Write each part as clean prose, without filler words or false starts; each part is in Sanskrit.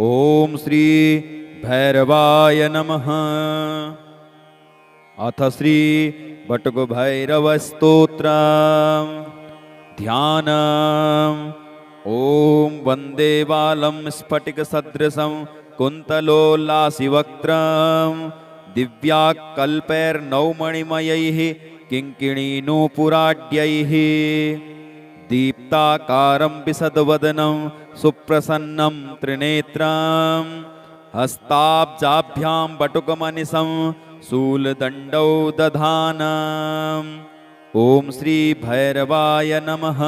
ओम श्री भैरवाय नमः। अथ श्री बटुकभैरवस्तोत्रम् ध्यानम्। ओम वंदे बालं स्फटिकसदृशं कुन्तलोल्लासिवक्त्रं दिव्याकल्पैर्नवमणिमयैः किङ्किणीनूपुराढ्यैः दीप्ताकारं विशदवदनं सुप्रसन्नं त्रिनेत्रं हस्ताब्जाभ्यां बटुकमनिशं शूलदण्डौ दधानम्। ओम श्री भैरवाय नमः।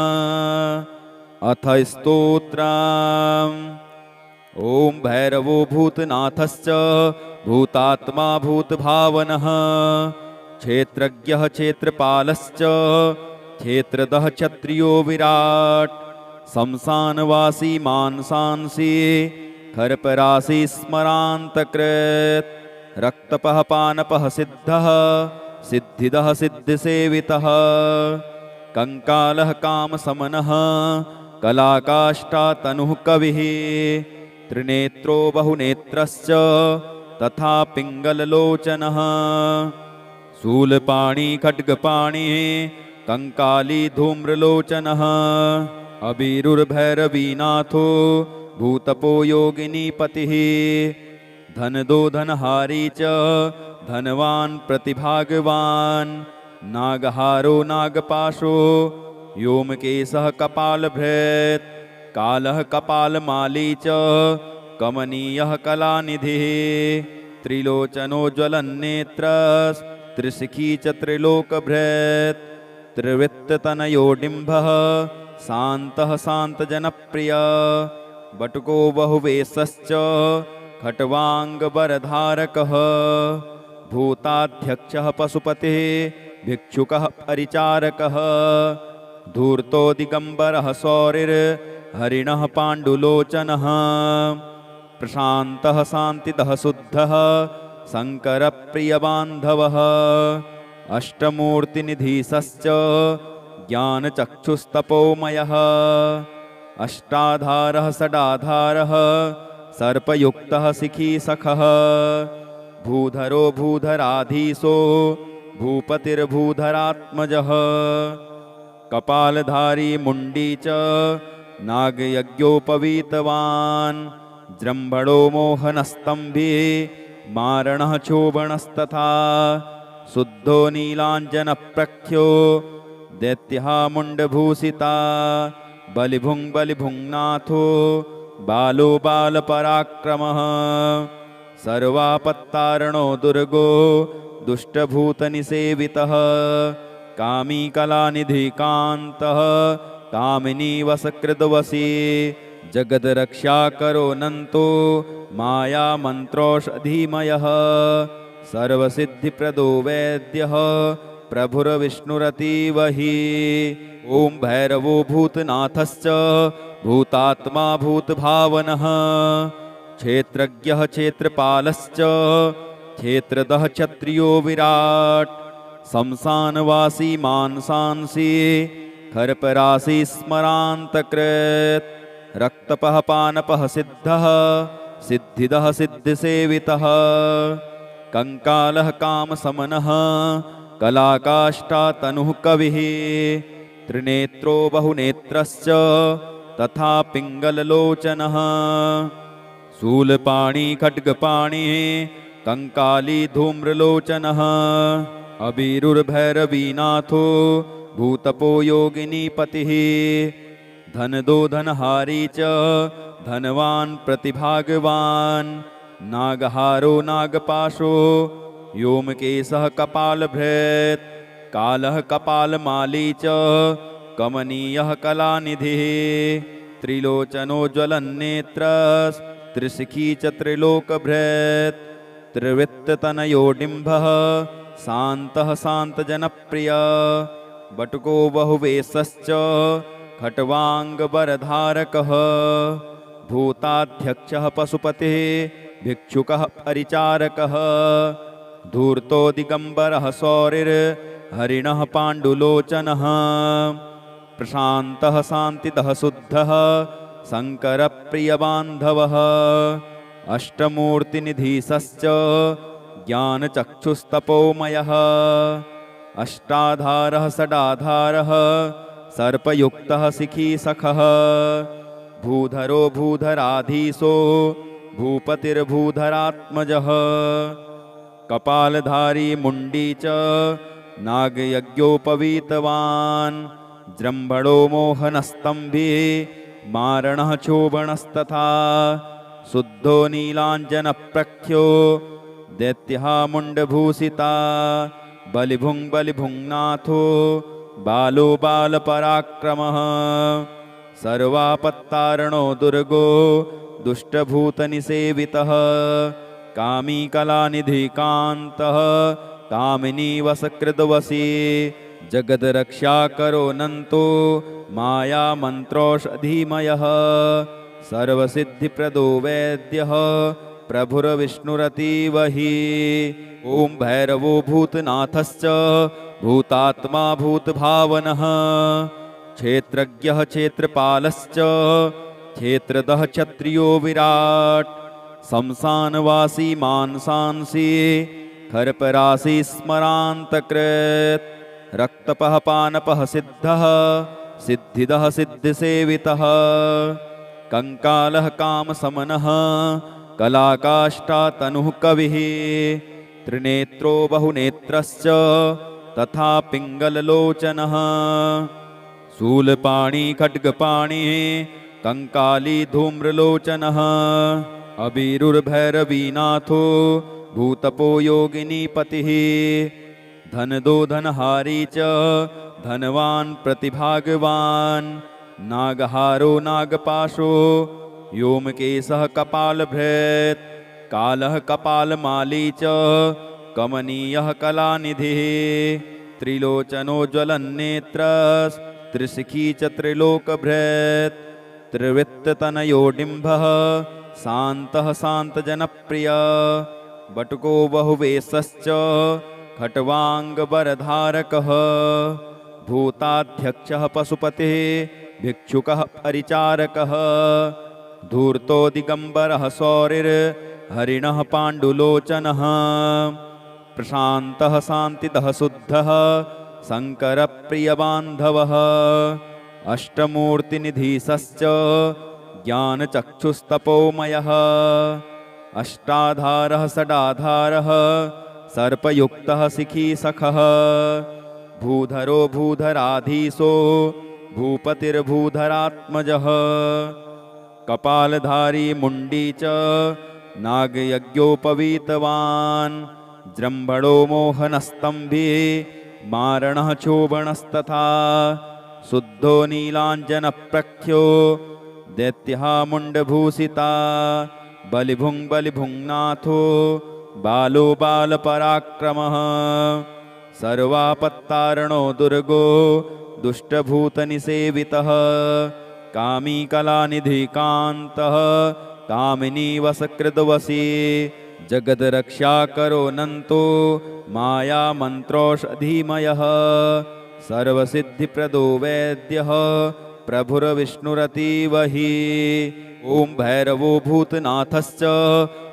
अथ स्तोत्रम्। ओम भैरवो भूतनाथश्च भूतात्मा भूतभावनः क्षेत्रज्ञः क्षेत्रपालश्च क्षेत्रदः क्षत्रियो विराट शमशानवासी मानसांसी खरपरासी स्मरान्तकृत् रक्तपः पानपः सिद्धः सिद्धिदः सिद्धिसेवितः कंकालः कामसमनः कलाकाष्ठातनुः कविः त्रिनेत्रो बहुनेत्रश्च तथा पिङ्गललोचनः शूलपाणी खड्गपाणी कंकाली धूम्रलोचनः अबीरुर्भैरवीनाथो भूतपो योगिनीपतिः धनदो धनहारी च धनवान् प्रतिभागवान् नागहारो नागपाशो व्योमकेशः कपालभृत् कालः कपालमाली च कमनीयः कलानिधिः त्रिलोचनो ज्वलन्नेत्रस्त्रिशिखी च त्रिलोकभृत् त्रिवृत्ततनयोडिम्बः शान्तः शान्तजनप्रियः बटुको बहुवेशश्च खट्वाङ्गवरधारकः भूताध्यक्षः पशुपतिः भिक्षुकः परिचारकः धूर्तो दिगंबरः सौरिर्हरिणः पाण्डुलोचनः प्रशान्तः शान्तिदः शुद्धः शङ्करप्रियबान्धवः अष्टमूर्तिनिधीशश्च ज्ञानचक्षुस्तपोमयः अष्टाधारः षडाधारः सर्पयुक्तः शिखीसखः भूधरो भूधराधीशो भूपतिर्भूधरात्मजः कपालधारी मुण्डी च नागयज्ञोपवीतवान् जृम्भणो मोहनस्तम्भी मारणः क्षोभणस्तथा शुद्धो नीलाञ्जनप्रख्यो दैत्यः मुण्डभूषिता बलिभुङ् बलिभुङ्नाथो बालो बालपराक्रमः सर्वापत्तारणो दुर्गो दुष्टभूतनिसेवितः कामी कलानिधिकान्तः कामिनी वसकृद्वशी जगद्रक्षाकरो नन्तो माया मन्त्रोषधीमयः सर्वसिद्धिप्रदो वैद्यः प्रभुर्विष्णुरतीव हि ओम भैरवो भूतनाथश्च भूतात्मा भूतभावनः क्षेत्रज्ञः क्षेत्रपालश्च क्षेत्रदः क्षत्रियो विराट शमशानवासी मानसांसी खरपरासी स्मरान्तकृत् रक्तपः पानपः सिद्धः सिद्धिदः सिद्धिसेवितः कंकालः कामसमनः कलाकाष्ठातनुः कविः त्रिनेत्रो बहुनेत्रश्च तथा पिङ्गललोचनः शूलपाणी खड्गपाणी कंकाली धूम्रलोचनः अबीरुर्भैरवीनाथो भूतपो योगिनीपतिः धनदो धनहारी च धनवान् प्रतिभागवान् नागहारो नागपाशो व्योमकेशः कपालभृत् कालः कपालमाली च कमनीयः कलानिधिः त्रिलोचनो ज्वलन्नेत्रस्त्रिशिखी च त्रिलोकभृत् त्रिवृत्ततनयोडिम्बः शान्तः शान्तजनप्रियः बटुको बहुवेशश्च खट्वाङ्गवरधारकः भूताध्यक्षः पशुपतिः भिक्षुकः परिचारकः धूर्तो दिगंबरः सौरिर्हरिणः पाण्डुलोचनः प्रशान्तः शान्तिदः शुद्धः शङ्करप्रियबान्धवः अष्टमूर्तिनिधीशश्च ज्ञानचक्षुस्तपोमयः अष्टाधारः षडाधारः सर्पयुक्तः शिखीसखः भूधरो भूधराधीशो भूपतिर्भूधरात्मजः कपालधारी मुण्डी च नागयज्ञोपवीतवान् जृम्भणो मोहनस्तम्भे मारणः चोबणस्तथा शुद्धो नीलाञ्जनप्रख्यो दैत्यः मुण्डभूषिता बलिभुङ्नाथो बालो बालपराक्रमः सर्वापत्तारणो दुर्गो दुष्टभूतनिसेवितः कामी कलानिधिकान्तः कामिनीवसकृद्वशी जगद्रक्षाकरो नन्तो मायामन्त्रोषधीमयः सर्वसिद्धिप्रदो वैद्यः प्रभुर्विष्णुरतीव हि ॐ भैरवो भूतनाथश्च भूतात्मा भूतभावनः क्षेत्रज्ञः क्षेत्रपालश्च क्षेत्रदः क्षत्रियो विराट् शंसानवासी मांसांसी खरपरासी स्मरान्तकृत् रक्तपः पानपः सिद्धः सिद्धिदः सिद्धिसेवितः कंकालः कामसमनः कलाकाष्ठातनुः कविः त्रिनेत्रो बहुनेत्रश्च तथा पिङ्गललोचनः शूलपाणी खड्गपाणी कंकाली धूम्रलोचनः अबीरुर्भैरवीनाथो भूतपो योगिनीपतिः धनदो धनहारी च धनवान् प्रतिभागवान् नागहारो नागपाशो व्योमकेशः कपालभृत् कालः कपालमाली च कमनीयः कलानिधिः त्रिलोचनो ज्वलन्नेत्रस्त्रिशिखी च त्रिलोकभृत् त्रिवृत्ततनयोडिम्भः शान्तः शान्तजनप्रियः बटुको बहुवेशश्च खट्वाङ्गबरधारकः भूताध्यक्षः पशुपतिः भिक्षुकः परिचारकः धूर्तो दिगम्बरः शौरिर्हरिणः पाण्डुलोचनः प्रशान्तः शान्तिदः शुद्धः शङ्करप्रियबान्धवः अष्टमूर्तिनिधीशश्च ज्ञानचक्षुस्तपोमयः अष्टाधारः षडाधारः सर्पयुक्तः शिखीसखः भूधरो भूधराधीशो भूपतिर्भूधरात्मजः कपालधारी मुण्डी च नागयज्ञोपवीतवान् जृम्भणो मोहनस्तम्भे मारणः चोबणस्तथा शुद्धो नीलाञ्जनप्रख्यो दैत्यः मुण्डभूषिता बलिभुङ्नाथो बालो बालपराक्रमः सर्वापत्तारणो दुर्गो दुष्टभूतनिसेवितः कामी कलानिधिकान्तः कामिनीवसकृद्वशी जगद्रक्षाकरो नन्तो मायामन्त्रोषधीमयः सर्वसिद्धिप्रदो वैद्यः प्रभुर्विष्णुरतीव हि ॐ भैरवो भूतनाथश्च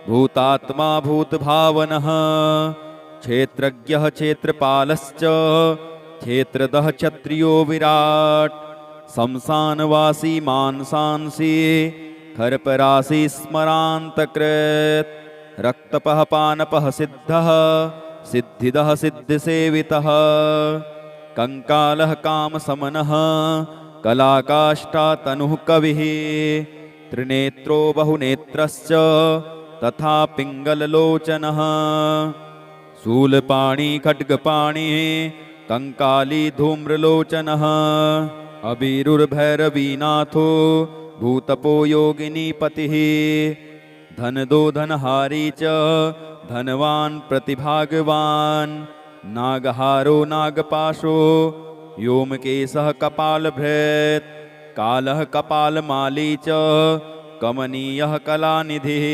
भूतात्मा भूतभावनः क्षेत्रज्ञः क्षेत्रपालश्च क्षेत्रदः क्षत्रियो विराट् शंसानवासी मांसांसी खरपरासी स्मरान्तकृत् रक्तपः पानपः सिद्धः सिद्धिदः सिद्धिसेवितः कंकालः कामसमनः कलाकाष्ठातनुः कविः त्रिनेत्रो बहुनेत्रश्च तथा पिङ्गललोचनः शूलपाणी खड्गपाणी कंकाली धूम्रलोचनः अबीरुर्भैरवीनाथो भूतपो योगिनीपतिः धनदो धनहारी च धनवान् प्रतिभागवान् नागहारो नागपाशो व्योमकेशः कपालभृत् कालः कपालमाली च कमनीयः कलानिधिः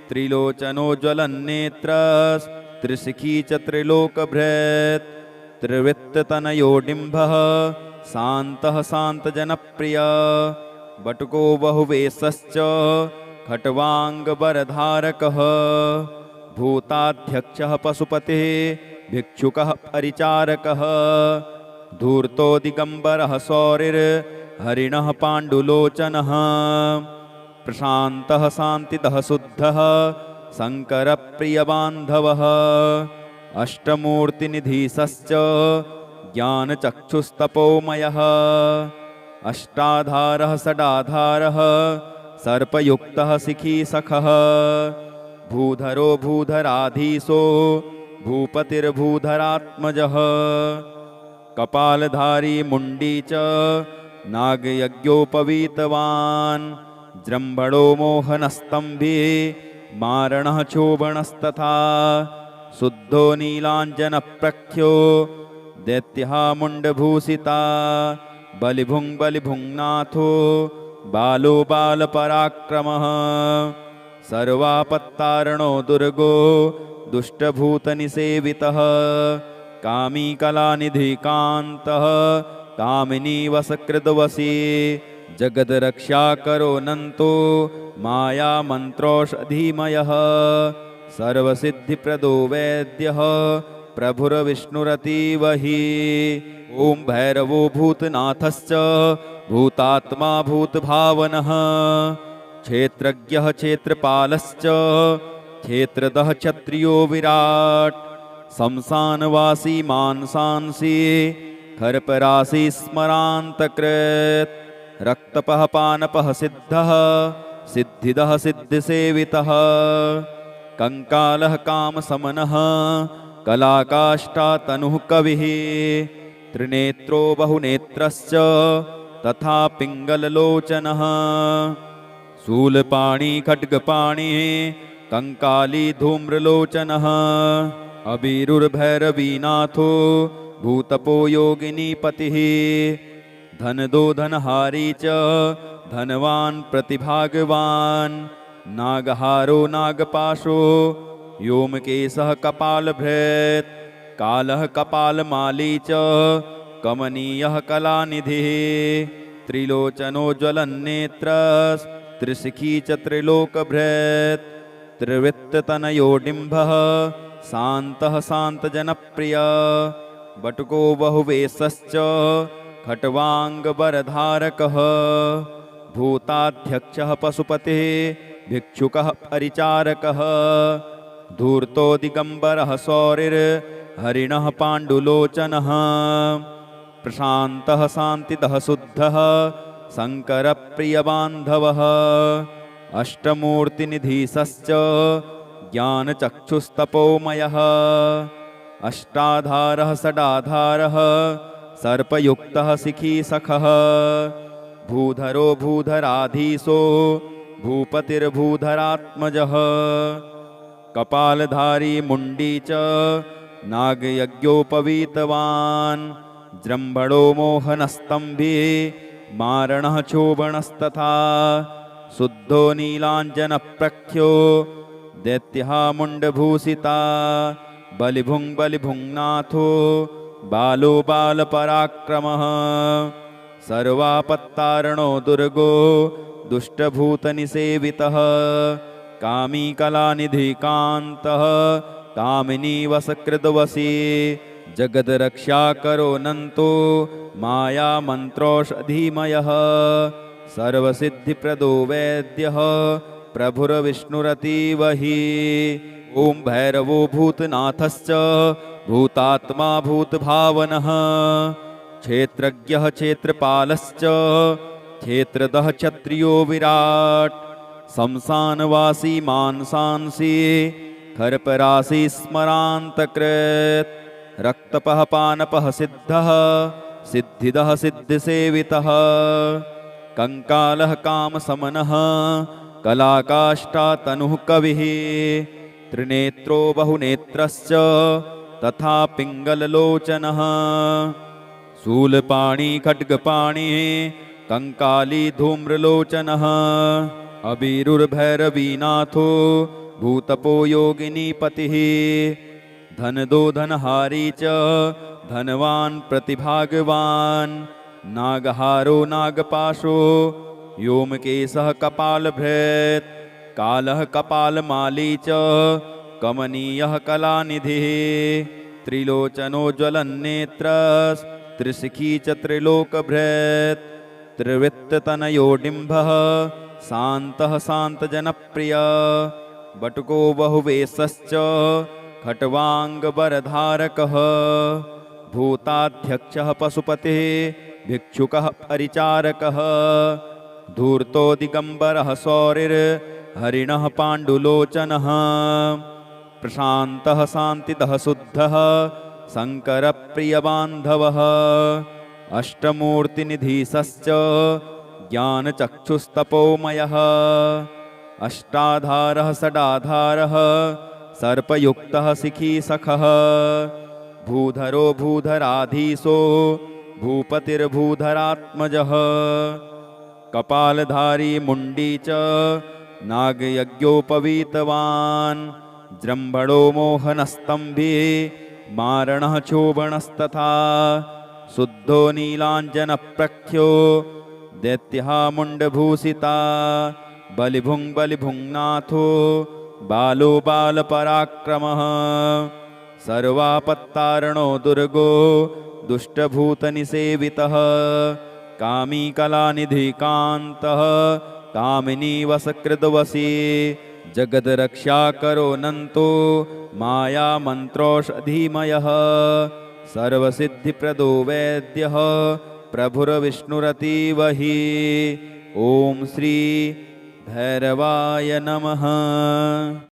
त्रिलोचनो ज्वलन्नेत्रस्त्रिशिखी च त्रिलोकभृत् त्रिवृत्ततनयोडिम्भः शान्तः शान्तजनप्रियः बटुको बहुवेशश्च खट्वाङ्गबरधारकः भूताध्यक्षः पशुपतिः भिक्षुकः परिचारकः धूर्तो दिगम्बरः सौरिर्हरिणः पाण्डुलोचनः प्रशान्तः शान्तिदः शुद्धः शङ्करप्रियबान्धवः अष्टमूर्तिनिधीशश्च ज्ञानचक्षुस्तपोमयः अष्टाधारः षडाधारः सर्पयुक्तः शिखीसखः भूधरो भूधराधीशो भूपतिर्भूधरात्मजः कपालधारी मुण्डी च नागयज्ञोपवीतवान् जृम्भणो मोहनस्तम्भे मारणः चोबणस्तथा शुद्धो नीलाञ्जनप्रख्यो दैत्यः मुण्डभूषिता बलिभुङ्नाथो बालो बालपराक्रमः सर्वापत्तारणो दुर्गो दुष्टभूतनिसेवितः कामी कलानिधिकान्तः कामिनीवशकृतवशी जगद्रक्षाकरो नन्तो मायामन्त्रोषधीमयः सर्वसिद्धिप्रदो वैद्यः प्रभुर्विष्णुरतीव हि ॐ भैरवो भूतनाथश्च भूतात्मा भूतभावनः क्षेत्रज्ञः क्षेत्रपालश्च क्षेत्रदः क्षत्रियो विराट् शंसानवासी मांसांसी खरपरासी स्मरान्तकृत् रक्तपः पानपः सिद्धः सिद्धिदः सिद्धिसेवितः कंकालः कामसमनः कलाकाष्ठातनुः कविः त्रिनेत्रो बहुनेत्रश्च तथा पिङ्गललोचनः शूलपाणी खड्गपाणी कंकाली धूम्रलोचनः अबीरुर्भैरवीनाथो भूतपो योगिनीपतिः धनदो धनहारी च धनवान् प्रतिभागवान् नागहारो नागपाशो व्योमकेशः कपालभृत् कालः कपालमाली च कमनीयः कलानिधिः त्रिलोचनो ज्वलन्नेत्रस्त्रिशिखी च त्रिलोकभृत् त्रिवृत्ततनयो डिम्भः शान्तः शान्तजनप्रियः बटुको बहुवेशश्च खट्वाङ्गबरधारकः भूताध्यक्षः पशुपतिः भिक्षुकः परिचारकः धूर्तो दिगम्बरः सौरिर्हरिणः पाण्डुलोचनः प्रशान्तः शान्तिदः शुद्धः शङ्करप्रियबान्धवः अष्टमूर्तिनिधीशश्च ज्ञानचक्षुस्तपोमयः अष्टाधारः षडाधारः सर्पयुक्तः शिखीसखः भूधरो भूधराधीशो भूपतिर्भूधरात्मजः कपालधारी मुण्डी च नागयज्ञोपवीतवान् जृम्भणो मोहनस्तम्भे मारणः चोबणस्तथा शुद्धो नीलाञ्जनप्रख्यो दैत्यः मुण्डभूषिता बलिभुङ्नाथो बालो बालपराक्रमः सर्वापत्तारणो दुर्गो दुष्टभूतनिसेवितः कामी कलानिधिकान्तः कामिनीवशकृतवशी जगद्रक्षाकरो नन्तो मायामन्त्रोषधीमयः सर्वसिद्धिप्रदो वैद्यः प्रभुर्विष्णुरतीव हि ॐ भैरवो भूतनाथश्च भूतात्मा भूतभावनः क्षेत्रज्ञः क्षेत्रपालश्च क्षेत्रदः क्षत्रियो विराट् शंसानवासी मांसांसी खरपरासी स्मरान्तकृत् रक्तपः पानपः सिद्धः सिद्धिदः सिद्धिसेवितः कंकालः कामसमनः कलाकाष्ठातनुः कविः त्रिनेत्रो बहुनेत्रश्च तथा पिङ्गललोचनः शूलपाणी खड्गपाणी कंकाली धूम्रलोचनः अबीरुर्भैरवीनाथो भूतपो योगिनीपतिः धनदो धनहारी च धनवान् प्रतिभागवान् नागहारो नागपाशो व्योमकेशः कपालभृत् कालः कपालमाली च कमनीयः कलानिधिः त्रिलोचनो ज्वलन्नेत्रस्त्रिशिखी च त्रिलोकभृत् त्रिवृत्ततनयोडिम्बः शान्तः शान्तजनप्रियः बटुको बहुवेशश्च खट्वाङ्गवरधारकः भूताध्यक्षः पशुपतिः भिक्षुकः परिचारकः धूर्तो दिगम्बरः शौरिर्हरिणः पाण्डुलोचनः प्रशान्तः शान्तिदः शुद्धः शङ्करप्रियबान्धवः अष्टमूर्तिनिधीशश्च ज्ञानचक्षुस्तपोमयः अष्टाधारः षडाधारः सर्पयुक्तः शिखीसखः भूधरो भूधराधीशो भूपतिर्भूधरात्मजः कपालधारी मुण्डी च नागयज्ञोपवीतवान् जृम्भणो मोहनस्तम्भे मारणः चोबणस्तथा शुद्धो नीलाञ्जनप्रख्यो दैत्यः मुण्डभूषिता बलिभुङ्नाथो बालो बालपराक्रमः सर्वापत्तारणो दुर्गो दुष्टभूतनिसेवितः कामी कलानिधिकान्तः कामिनी वसकृद्वशी जगद्रक्षाकरो नन्तो मायामन्त्रोषधीमयः सर्वसिद्धिप्रदो वैद्यः प्रभुर्विष्णुरतीव हि ॐ श्री भैरवाय नमः।